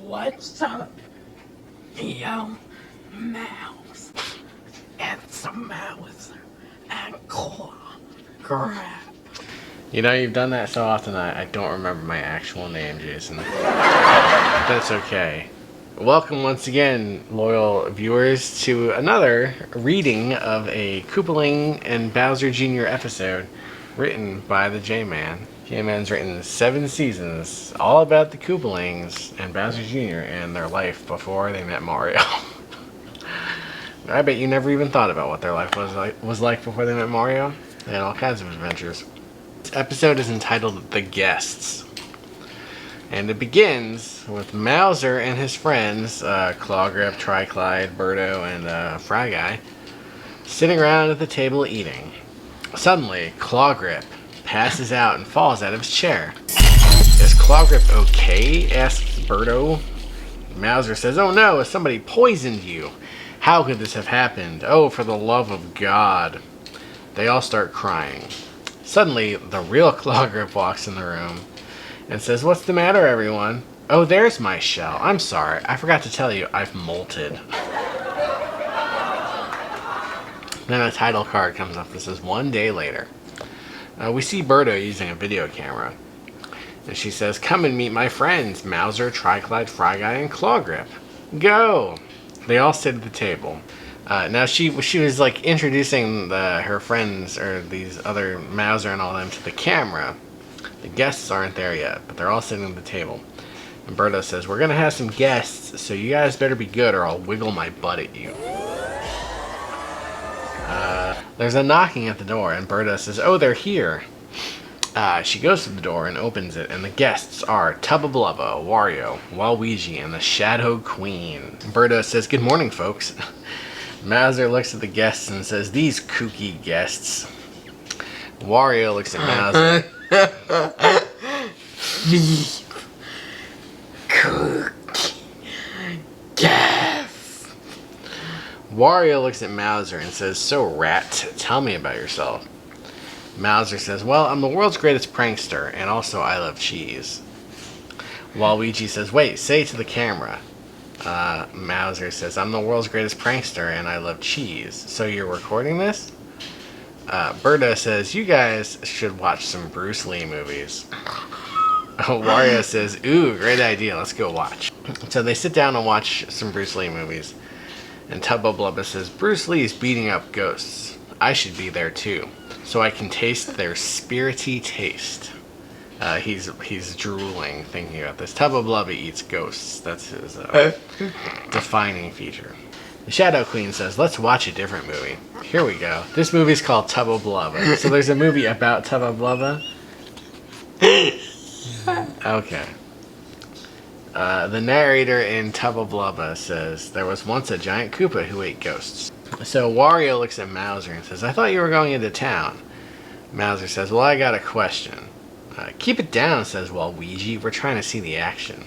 What's up, yo, mouse? It's a mouse and claw grab. You know, you've done that so often I don't remember my actual name, Jason. That's okay. Welcome once again, loyal viewers, to another reading of a Koopaling and Bowser Jr. episode written by the J-Man. J-Man's written 7 seasons, all about the Koopalings and Bowser Jr. and their life before they met Mario. I bet you never even thought about what their life was like before they met Mario. They had all kinds of adventures. This episode is entitled The Guests. And it begins with Mouser and his friends, Clawgrip, Triclyde, Birdo, and Fry Guy, sitting around at the table eating. Suddenly, Clawgrip passes out and falls out of his chair. Is Clawgrip okay? Asks Birdo. Mouser says, "Oh no, somebody poisoned you. How could this have happened? Oh, for the love of God." They all start crying. Suddenly, the real Clawgrip walks in the room and says, "What's the matter, everyone?" "Oh, there's my shell. I'm sorry. I forgot to tell you, I've molted." Then a title card comes up that says, "One day later." We see Birdo using a video camera. And she says, "Come and meet my friends, Mouser, Triclyde, Fry Guy, and Clawgrip. Go!" They all sit at the table. Now she was like introducing her friends, or these other Mouser and all them, to the camera. The guests aren't there yet, but they're all sitting at the table. And Birdo says, "We're gonna have some guests, so you guys better be good or I'll wiggle my butt at you." There's a knocking at the door, and Birdo says, "Oh, they're here." She goes to the door and opens it, and the guests are Tubba Blubba, Wario, Waluigi, and the Shadow Queen. Birdo says, "Good morning, folks." Mouser looks at the guests and says, "These kooky guests." Wario looks at Mouser. Kooky guess. Wario looks at Mouser and says, "So, Rat, tell me about yourself." Mouser says, "Well, I'm the world's greatest prankster, and also I love cheese." Waluigi says, "Wait, say it to the camera." Mouser says, "I'm the world's greatest prankster, and I love cheese. So you're recording this?" Birdo says, "You guys should watch some Bruce Lee movies." Wario says, "Ooh, great idea, let's go watch." So they sit down and watch some Bruce Lee movies. And Tubba Blubba says, "Bruce Lee's beating up ghosts. I should be there too, so I can taste their spirity taste." He's drooling thinking about this. Tubba Blubba eats ghosts. That's his defining feature. The Shadow Queen says, "Let's watch a different movie." Here we go. This movie's called Tubba Blubba. So there's a movie about Tubba Blubba? Okay. The narrator in Tubba Blubba says, "There was once a giant Koopa who ate ghosts." So Wario looks at Mouser and says, "I thought you were going into town." Mouser says, "Well, I got a question." "Keep it down," says Waluigi. "We're trying to see the action."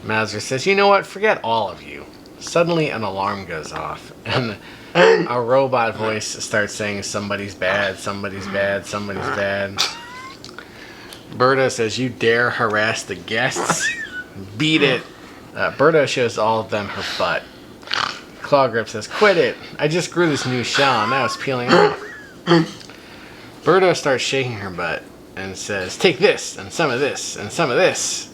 Mouser says, "You know what? Forget all of you." Suddenly an alarm goes off, and a robot voice starts saying, "Somebody's bad, somebody's bad, somebody's bad." Birdo says, "You dare harass the guests? Beat it." Birdo shows all of them her butt. Clawgrip says, "Quit it. I just grew this new shell and now it's peeling off." Birdo starts shaking her butt and says, "Take this, and some of this, and some of this."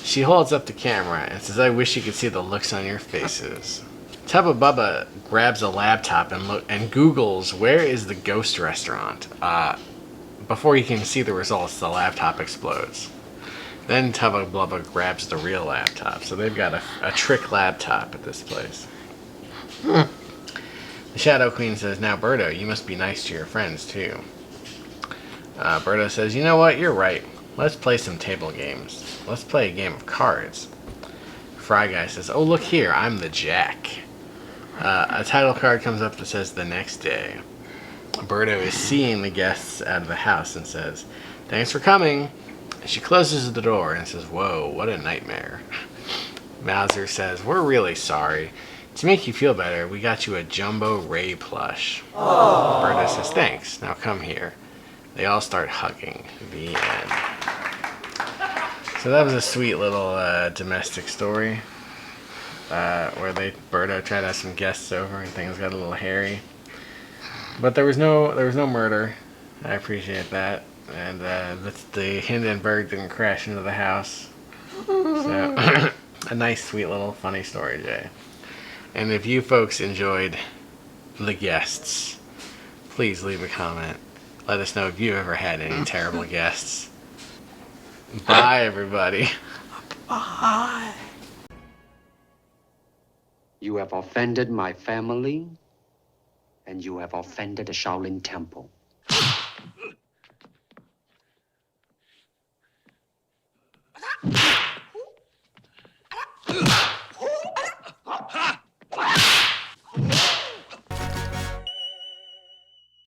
She holds up the camera and says, "I wish you could see the looks on your faces." Tubba Bubba grabs a laptop and Googles, "Where is the ghost restaurant?" Before he can see the results, the laptop explodes. Then Tubba Blubba grabs the real laptop. So they've got a trick laptop at this place. The Shadow Queen says, "Now, Birdo, you must be nice to your friends, too." Birdo says, "You know what? You're right. Let's play some table games. Let's play a game of cards." Fry Guy says, "Oh, look here. I'm the Jack." A title card comes up that says, "The Next Day." Birdo is seeing the guests out of the house and says, "Thanks for coming." She closes the door and says, "Whoa, what a nightmare." Mouser says, "We're really sorry. To make you feel better, we got you a Jumbo Ray plush." Birdo says, "Thanks. Now come here." They all start hugging. The end. So that was a sweet little domestic story where Birdo tried to have some guests over and things got a little hairy. But there was no murder. I appreciate that, and the Hindenburg didn't crash into the house. So a nice, sweet little funny story, Jay. And if you folks enjoyed the guests, please leave a comment. Let us know if you ever had any terrible guests. Bye, everybody. Bye. You have offended my family, and you have offended the Shaolin Temple.